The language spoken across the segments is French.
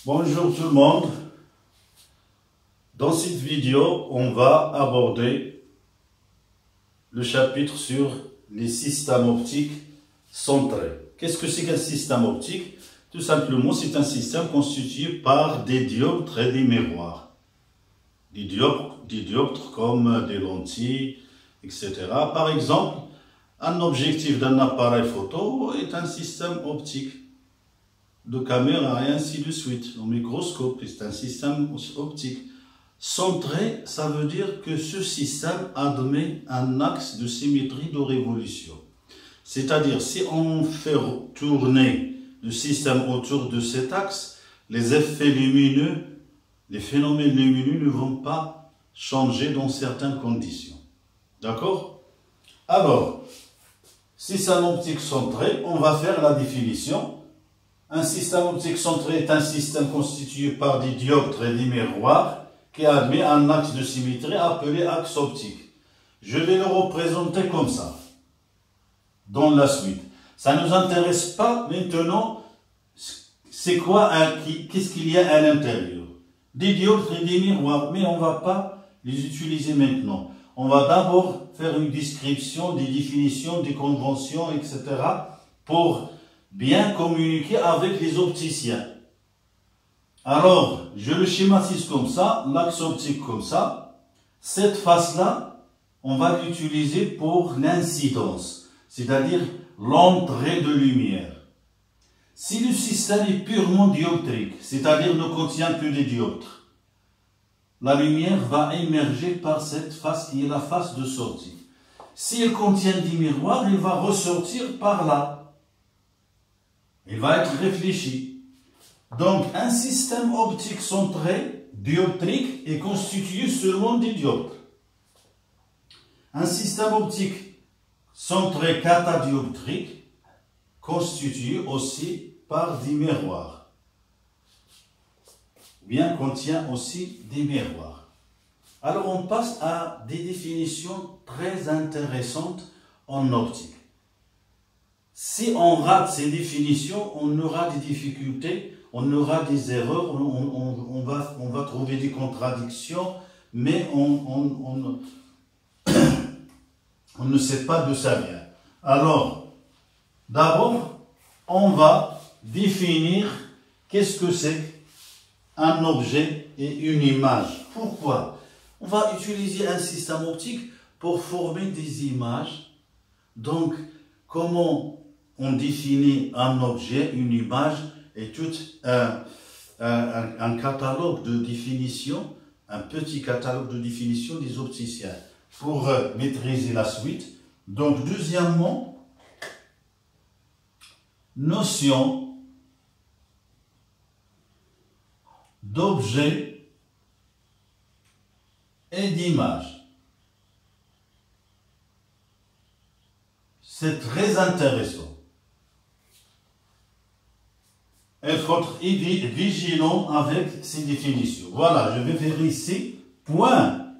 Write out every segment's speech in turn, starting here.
Bonjour tout le monde. Dans cette vidéo, on va aborder le chapitre sur les systèmes optiques centrés. Qu'est-ce que c'est qu'un système optique? Tout simplement, c'est un système constitué par des dioptres et des miroirs. Des dioptres comme des lentilles, etc. Par exemple, un objectif d'un appareil photo est un système optique de caméra et ainsi de suite. Le microscope est un système optique. Centré, ça veut dire que ce système admet un axe de symétrie de révolution. C'est-à-dire, si on fait tourner le système autour de cet axe, les effets lumineux, les phénomènes lumineux ne vont pas changer dans certaines conditions. D'accord? Alors, système optique centré, on va faire la définition. Un système optique centré est un système constitué par des dioptres et des miroirs qui admet un axe de symétrie appelé axe optique. Je vais le représenter comme ça, dans la suite. Ça ne nous intéresse pas maintenant, c'est quoi, qu'est-ce qu'il y a à l'intérieur. Des dioptres et des miroirs, mais on ne va pas les utiliser maintenant. On va d'abord faire une description, des définitions, des conventions, etc. pour bien communiquer avec les opticiens. Alors, je le schématise comme ça, l'axe optique comme ça. Cette face-là, on va l'utiliser pour l'incidence, c'est-à-dire l'entrée de lumière. Si le système est purement dioptrique, c'est-à-dire ne contient que des dioptres, la lumière va émerger par cette face qui est la face de sortie. Si elle contient des miroirs, elle va ressortir par là. Il va être réfléchi. Donc, un système optique centré, dioptrique, est constitué seulement des dioptres. Un système optique centré catadioptrique, constitué aussi par des miroirs. Bien, contient aussi des miroirs. Alors, on passe à des définitions très intéressantes en optique. Si on rate ces définitions, on aura des difficultés, on aura des erreurs, on va trouver des contradictions, mais on ne sait pas d'où ça vient. Alors, d'abord, on va définir qu'est-ce que c'est un objet et une image. Pourquoi? On va utiliser un système optique pour former des images. Donc, comment on définit un objet, une image et tout un catalogue de définition, un petit catalogue de définition des opticiens pour maîtriser la suite. Donc, deuxièmement, notion d'objet et d'image. C'est très intéressant. Il faut être vigilant avec ces définitions. Voilà, je vais faire ici, point,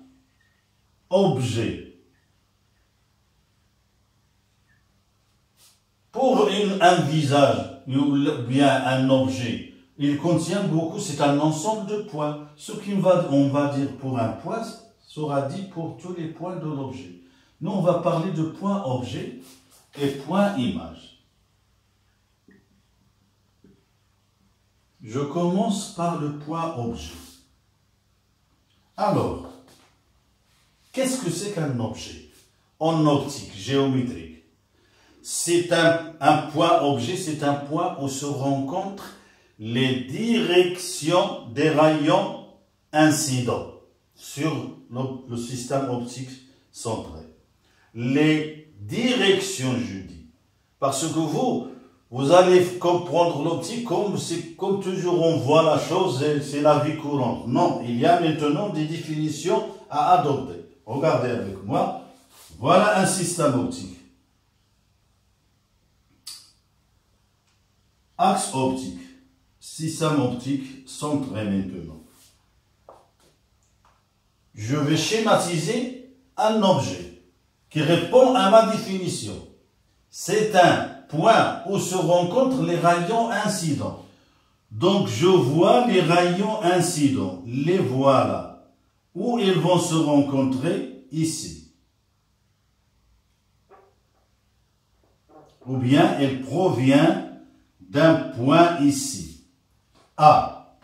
objet. Pour un visage ou bien un objet, il contient beaucoup, c'est un ensemble de points. Ce qu'on va dire pour un point sera dit pour tous les points de l'objet. Nous, on va parler de point objet et point image. Je commence par le point objet. Alors, qu'est-ce que c'est qu'un objet en optique géométrique? C'est un point objet, c'est un point où se rencontrent les directions des rayons incidents sur le système optique centré. Les directions, je dis. Parce que vous allez comprendre l'optique comme toujours on voit la chose, c'est la vie courante. Non, il y a maintenant des définitions à adopter. Regardez avec moi. Voilà un système optique. Axe optique. Système optique centré maintenant. Je vais schématiser un objet qui répond à ma définition. C'est un point où se rencontrent les rayons incidents. Donc, je vois les rayons incidents. Les voilà. Où ils vont se rencontrer? Ici. Ou bien, elle provient d'un point ici. A.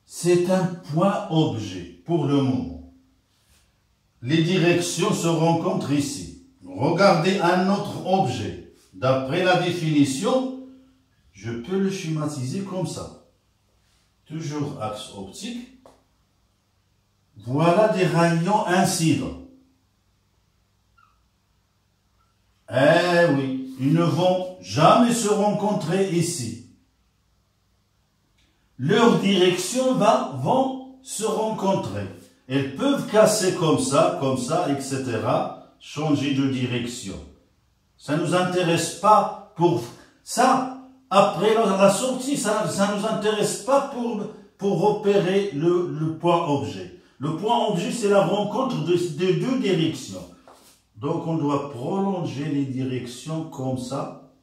C'est un point objet pour le moment. Les directions se rencontrent ici. Regardez un autre objet. D'après la définition, je peux le schématiser comme ça. Toujours axe optique. Voilà des rayons incidents. Eh oui, ils ne vont jamais se rencontrer ici. Leurs directions vont se rencontrer. Elles peuvent casser comme ça, etc. Changer de direction. Ça ne nous intéresse pas pour ça. Après la sortie, ça ne nous intéresse pas pour repérer le point objet. Le point objet, c'est la rencontre des deux directions. Donc, on doit prolonger les directions comme ça.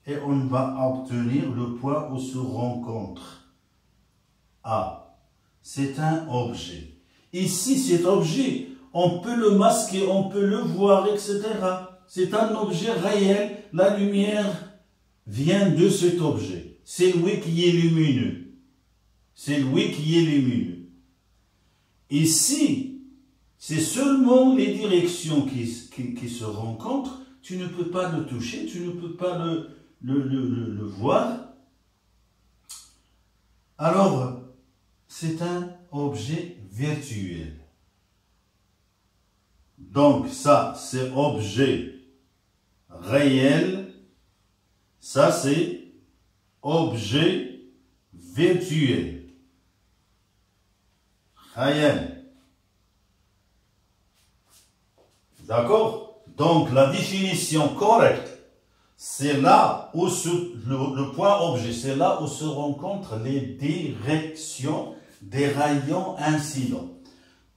Et on va obtenir le point où se rencontre. A. C'est un objet. Ici, cet objet, on peut le masquer, on peut le voir, etc. C'est un objet réel. La lumière vient de cet objet. C'est lui qui est lumineux. C'est lui qui est lumineux. Ici, c'est seulement les directions qui se rencontrent. Tu ne peux pas le toucher, tu ne peux pas le voir. Alors, c'est un objet virtuel. Donc, ça, c'est objet réel. Ça, c'est objet virtuel. Réel. D'accord? Donc, la définition correcte, c'est là où le point objet, c'est là où se rencontrent les directions des rayons incidents.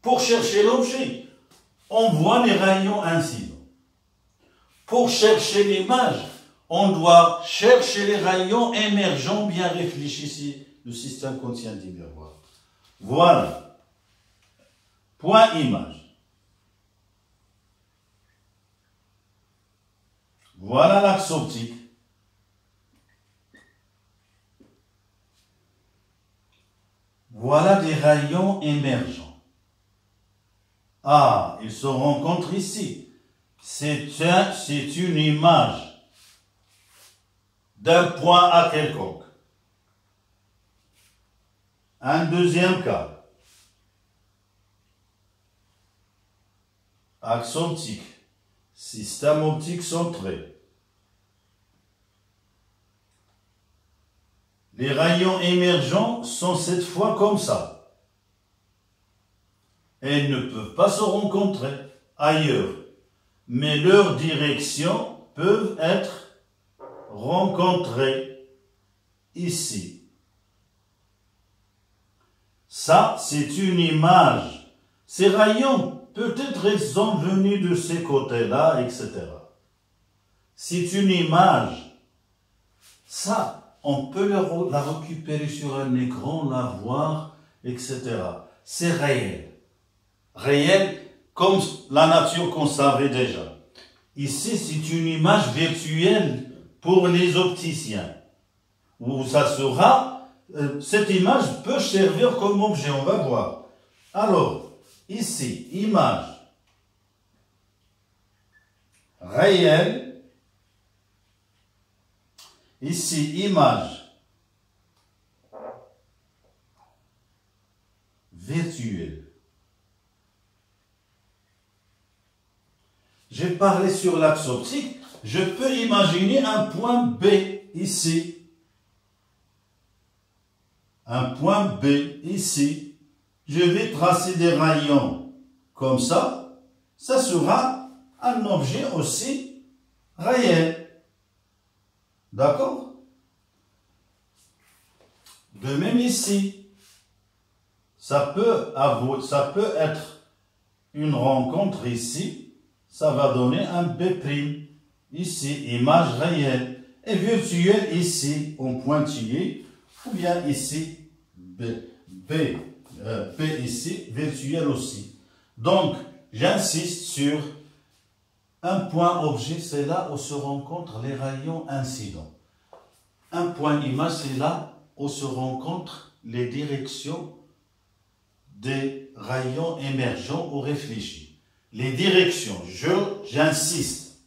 Pour chercher l'objet, on voit les rayons incidents. Pour chercher l'image, on doit chercher les rayons émergents. Bien réfléchis si le système contient des miroirs. Voilà. Point image. Voilà l'axe optique. Voilà des rayons émergents. Ah, ils se rencontrent ici. C'est une image d'un point à quelconque. Un deuxième cas. Axe optique. Système optique centré. Les rayons émergents sont cette fois comme ça. Et ils ne peuvent pas se rencontrer ailleurs. Mais leurs directions peuvent être rencontrées ici. Ça, c'est une image. Ces rayons, peut-être ils sont venus de ces côtés-là, etc. C'est une image. Ça, on peut la récupérer sur un écran, la voir, etc. C'est réel. Réel comme la nature qu'on savait déjà. Ici, c'est une image virtuelle pour les opticiens. Où ça sera, cette image peut servir comme objet, on va voir. Alors, ici, image réelle. Ici, image virtuelle. J'ai parlé sur l'axe optique. Je peux imaginer un point B ici. Un point B ici. Je vais tracer des rayons comme ça. Ça sera un objet aussi réel. D'accord? De même ici, ça peut être une rencontre ici. ça va donner un B'. Ici, image réelle. Et virtuelle ici, en pointillé, ou bien ici, P ici, virtuel aussi. Donc, j'insiste sur un point objet, c'est là où se rencontrent les rayons incidents. Un point image, c'est là où se rencontrent les directions des rayons émergents ou réfléchis. Les directions, j'insiste,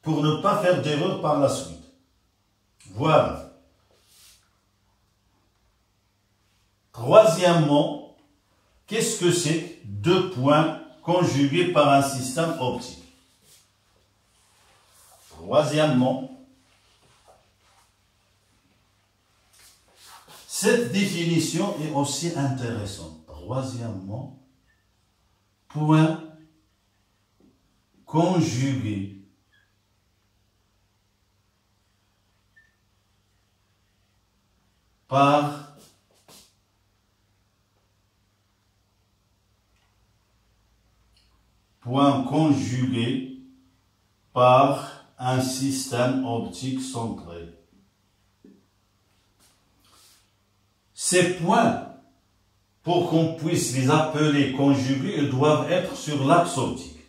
pour ne pas faire d'erreur par la suite. Voilà. Troisièmement, qu'est-ce que c'est deux points conjugués par un système optique? Troisièmement, cette définition est aussi intéressante. Troisièmement, point conjugué par un système optique centré. Ces points, pour qu'on puisse les appeler conjugués, ils doivent être sur l'axe optique.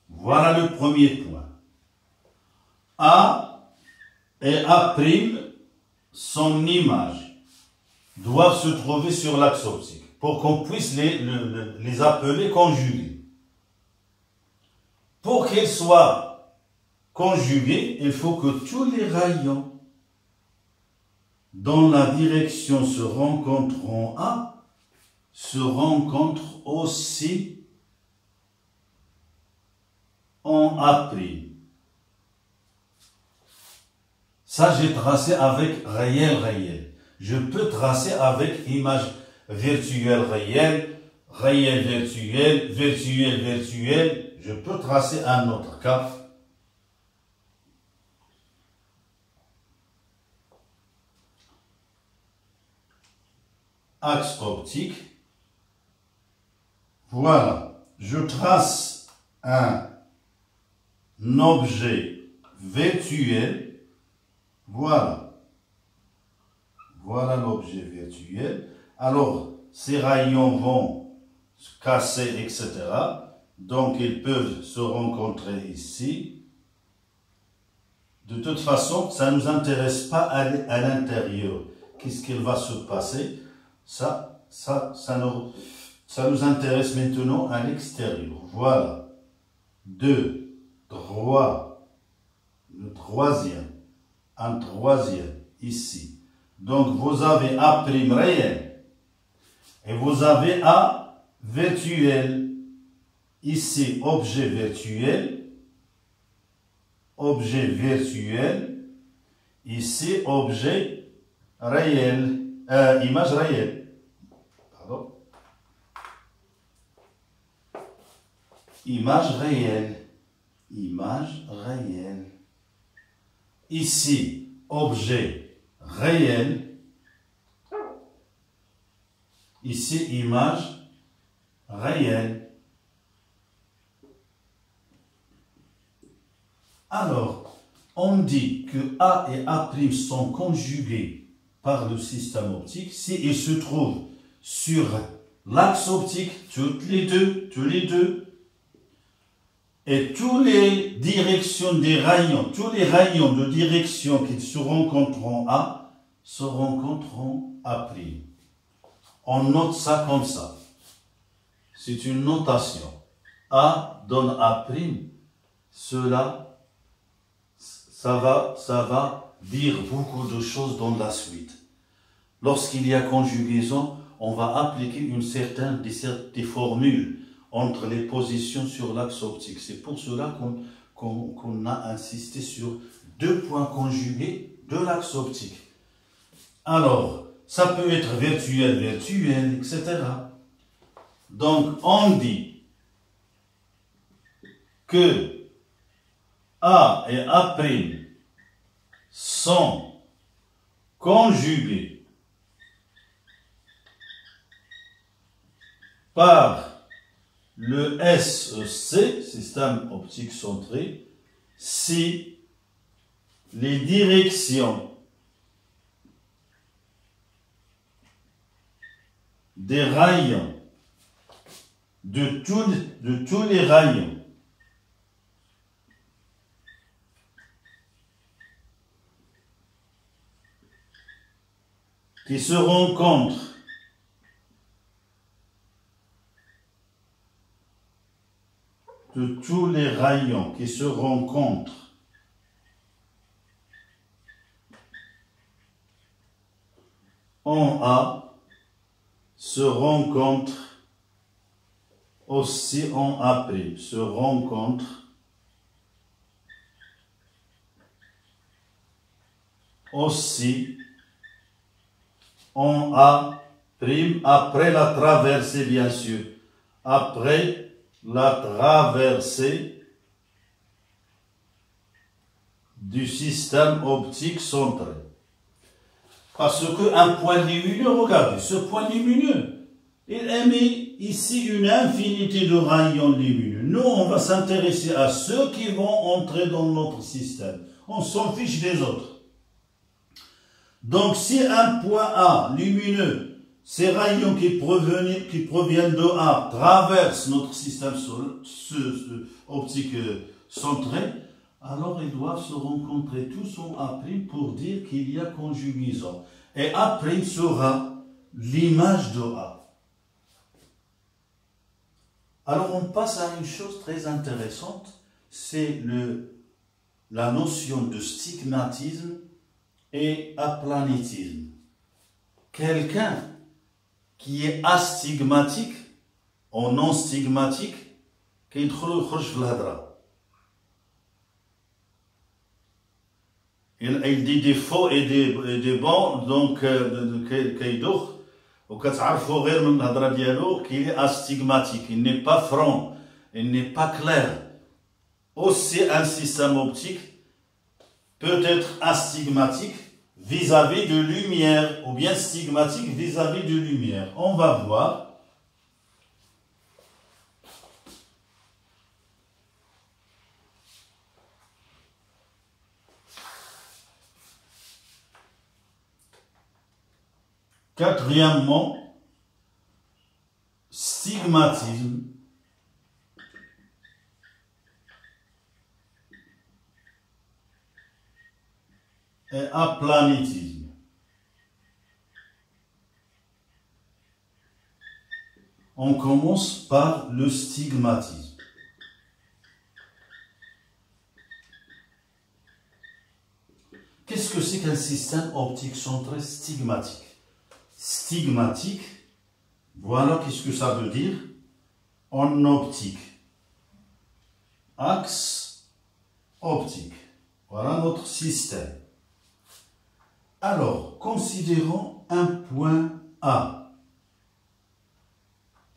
Voilà le premier point. A et A', son image, doivent se trouver sur l'axe optique pour qu'on puisse les appeler conjugués. Pour qu'ils soient conjugués, il faut que tous les rayons dont la direction se rencontre en A se rencontrent aussi en A'. Ça, j'ai tracé avec réel. Je peux tracer avec image virtuelle réelle, réel virtuel, virtuel. Je peux tracer un autre cas. Axe optique. Voilà. Je trace un objet virtuel. Voilà. Voilà l'objet virtuel. Alors, ces rayons vont se casser, etc. Donc, ils peuvent se rencontrer ici. De toute façon, ça ne nous intéresse pas à l'intérieur. Qu'est-ce qu'il va se passer? Ça nous intéresse maintenant à l'extérieur. Voilà. 2, 3, le troisième. Un troisième ici. Donc, vous avez A' réel et vous avez A virtuel. Ici, objet virtuel. Ici, objet réel. Image réelle. Pardon. Image réelle. Ici, objet réel. Ici, image réelle. Alors, on dit que A et A' sont conjugués par le système optique si ils se trouvent sur l'axe optique, tous les deux, et toutes les directions des rayons, tous les rayons de direction qui se rencontrent en A, se rencontrent en A'. On note ça comme ça. C'est une notation. A donne A', cela, ça va dire beaucoup de choses dans la suite. Lorsqu'il y a conjugaison, on va appliquer des formules entre les positions sur l'axe optique. C'est pour cela qu'on a insisté sur deux points conjugués de l'axe optique. Alors, ça peut être virtuel, etc. Donc, on dit que A et A' sont conjugués par le SC, système optique centré, si les directions des rayons, de tous les rayons qui se rencontrent de tous les rayons qui se rencontrent en A se rencontrent aussi en A', se rencontrent aussi en A', après la traversée bien sûr, après la traversée du système optique centré. Parce qu'un point lumineux, regardez, ce point lumineux, il émet ici une infinité de rayons lumineux. Nous, on va s'intéresser à ceux qui vont entrer dans notre système. On s'en fiche des autres. Donc, si un point A lumineux, ces rayons qui proviennent de A traversent notre système optique centré, alors ils doivent se rencontrer tous en A' pour dire qu'il y a conjugaison. Et A' sera l'image de A. Alors on passe à une chose très intéressante, c'est la notion de stigmatisme et aplanétisme. Quelqu'un qui est astigmatique ou non stigmatique, qui il dit des faux et des bons, donc كيدوخ وكتعرفوا غير من الهضره ديالو qu'il est astigmatique, il n'est pas franc, il n'est pas clair. Aussi un système optique peut être astigmatique vis-à-vis de lumière ou bien stigmatique vis-à-vis de lumière. On va voir. Quatrièmement, stigmatisme et aplanétisme. On commence par le stigmatisme. Qu'est-ce que c'est qu'un système optique centré stigmatique? Stigmatique, voilà qu'est-ce que ça veut dire en optique. Axe optique. Voilà notre système. Alors, considérons un point A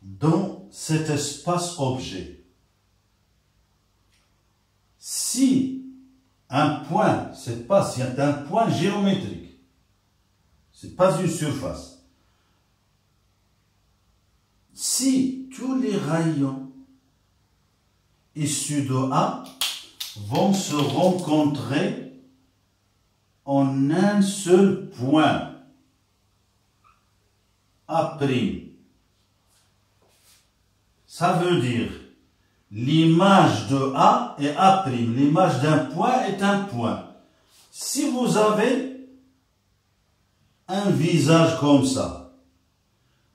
dans cet espace objet. Si un point, c'est un point géométrique, c'est pas une surface. Si tous les rayons issus de A vont se rencontrer en un seul point, A', ça veut dire l'image de A est A', l'image d'un point est un point. Si vous avez un visage comme ça,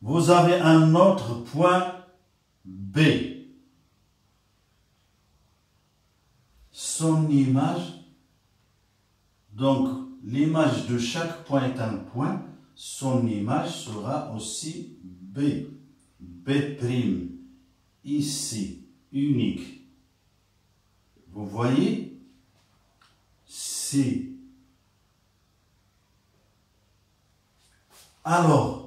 vous avez un autre point B. Son image, donc l'image de chaque point est un point, son image sera aussi B. B', ici, unique. Vous voyez? Si. Alors,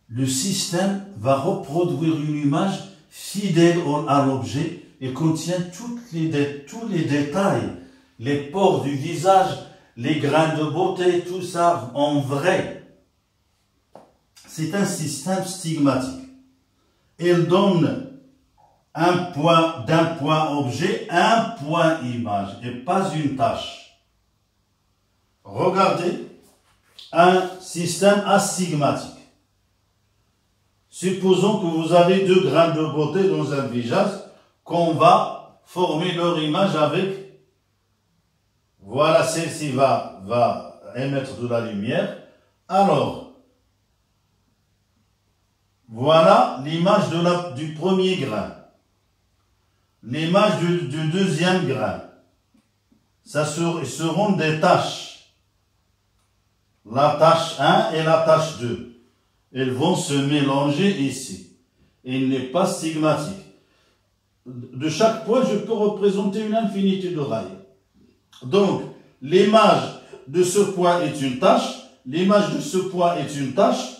le système va reproduire une image fidèle à l'objet et contient tous les détails, les pores du visage, les grains de beauté, tout ça en vrai. C'est un système stigmatique. Il donne d'un point objet, un point image et pas une tâche. Regardez un système astigmatique. Supposons que vous avez deux grains de beauté dans un visage qu'on va former leur image avec. Voilà, celle-ci va émettre de la lumière. Alors, voilà l'image du premier grain. L'image du deuxième grain. Ça seront des tâches. La tâche 1 et la tâche 2. Elles vont se mélanger ici. Il n'est pas stigmatique. De chaque point, je peux représenter une infinité de rails. Donc, l'image de ce point est une tâche. L'image de ce point est une tâche.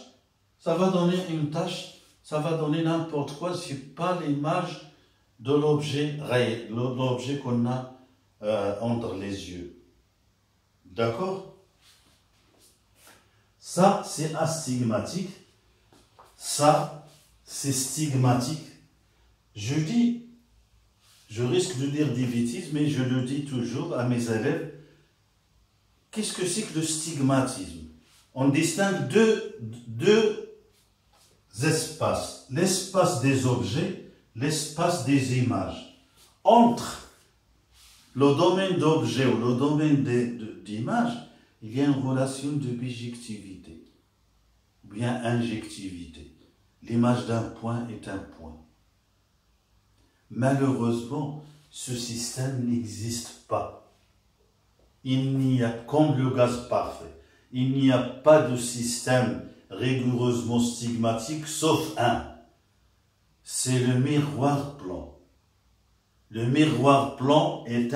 Ça va donner une tâche. Ça va donner n'importe quoi. Ce n'est pas l'image de l'objet réel, l'objet qu'on a entre les yeux. D'accord? Ça, c'est astigmatique. Ça, c'est stigmatique. Je risque de dire des bêtises, mais je le dis toujours à mes élèves. Qu'est-ce que c'est que le stigmatisme? On distingue deux espaces. L'espace des objets, l'espace des images. Entre le domaine d'objet ou le domaine d'image, il y a une relation de bijectivité, ou bien injectivité. L'image d'un point est un point. Malheureusement, ce système n'existe pas. Il n'y a, comme le gaz parfait, il n'y a pas de système rigoureusement stigmatique, sauf un. C'est le miroir plan. Le miroir plan est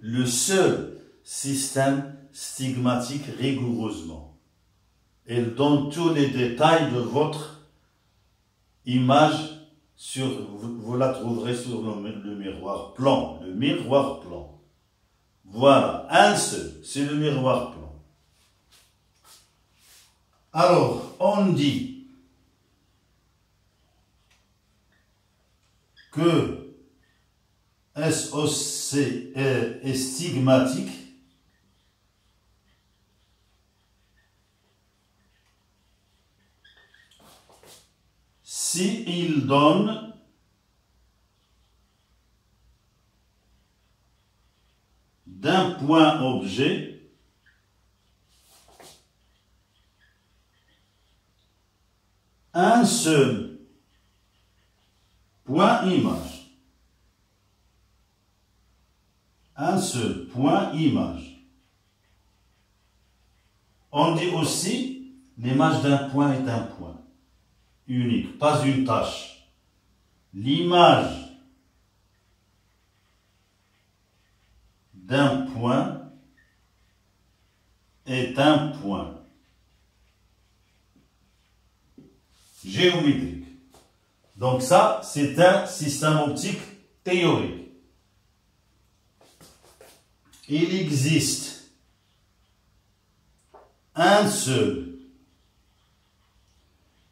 le seul système stigmatique rigoureusement. Il donne tous les détails de votre image, vous la trouverez sur le miroir plan. Le miroir plan. Voilà, un seul, c'est le miroir plan. Alors, on dit que SOC est stigmatique si il donne d'un point objet un seul point image. Un seul point image. On dit aussi l'image d'un point est un point unique, pas une tâche. L'image d'un point est un point géométrique. Donc ça, c'est un système optique théorique. Il existe un seul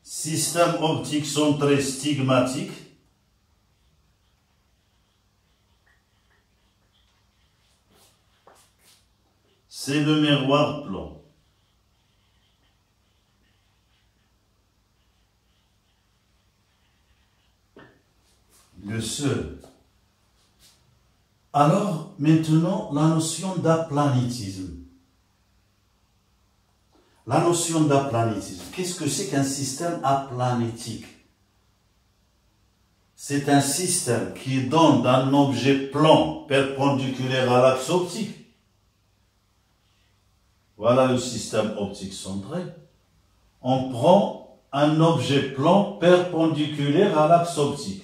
système optique centré stigmatique c'est le miroir plan. Le seul. Alors, maintenant, la notion d'aplanitisme. La notion d'aplanitisme. Qu'est-ce que c'est qu'un système aplanitique? C'est un système qui donne d'un objet plan perpendiculaire à l'axe optique. Voilà le système optique centré. On prend un objet plan perpendiculaire à l'axe optique.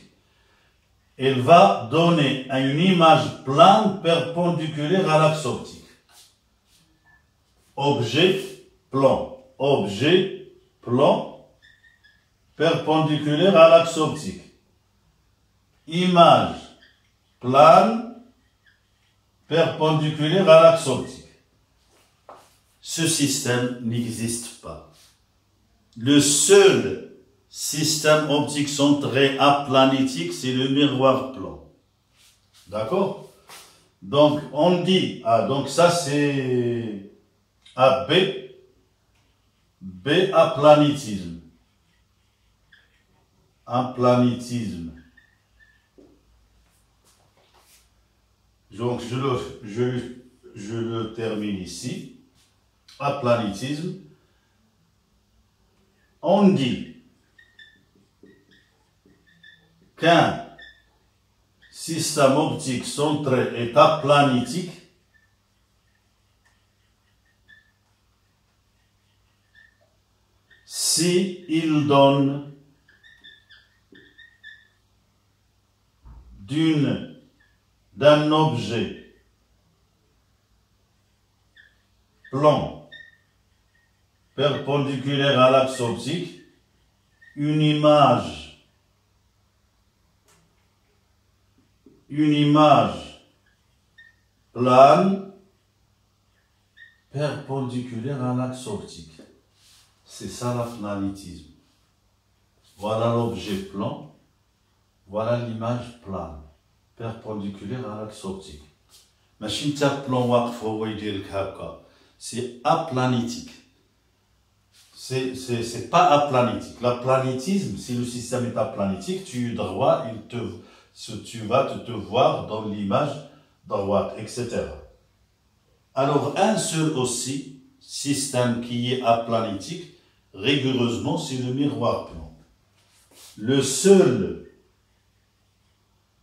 Il va donner une image plane perpendiculaire à l'axe optique. Objet plan, perpendiculaire à l'axe optique. Image plane perpendiculaire à l'axe optique. Ce système n'existe pas. Le seul système optique centré aplanitique, c'est le miroir plan. D'accord? Donc, on dit, donc ça c'est AB, B aplanitisme. Aplanitisme. Donc, je le termine ici. Aplanitisme. On dit qu'un système optique centré est aplanitique si il donne d'un objet plan perpendiculaire à l'axe optique une image plane perpendiculaire à l'axe optique. C'est ça l'aplanitisme. Voilà l'objet plan, voilà l'image plane perpendiculaire à l'axe optique. ماشي نتا بلون واقف هو يدير لك هكا. C'est aplanitique. C'est pas aplanitique. L'aplanitisme, si le système est aplanitique, tu es droit, tu vas te voir dans l'image droite, etc. Alors, un seul aussi système qui est aplanitique, rigoureusement, c'est le miroir plan. Le seul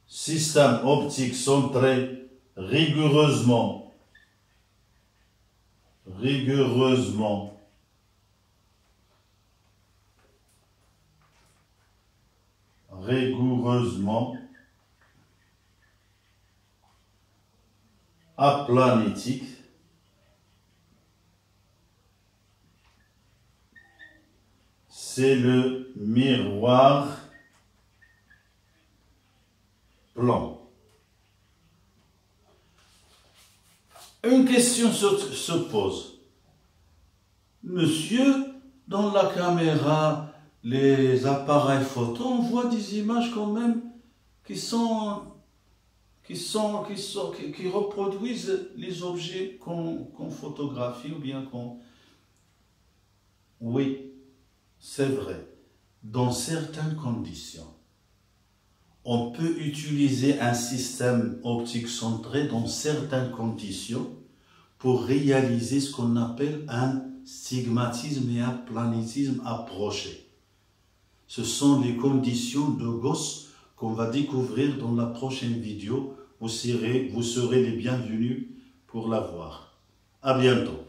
système optique centré rigoureusement aplanitique, c'est le miroir plan. Une question se pose. Monsieur, dans la caméra, les appareils photo, on voit des images quand même qui reproduisent les objets qu'on photographie ou bien qu'on... Oui, c'est vrai. Dans certaines conditions, on peut utiliser un système optique centré dans certaines conditions pour réaliser ce qu'on appelle un stigmatisme et un planétisme approché. Ce sont les conditions de Gauss qu'on va découvrir dans la prochaine vidéo. Vous serez les bienvenus pour la voir. À bientôt.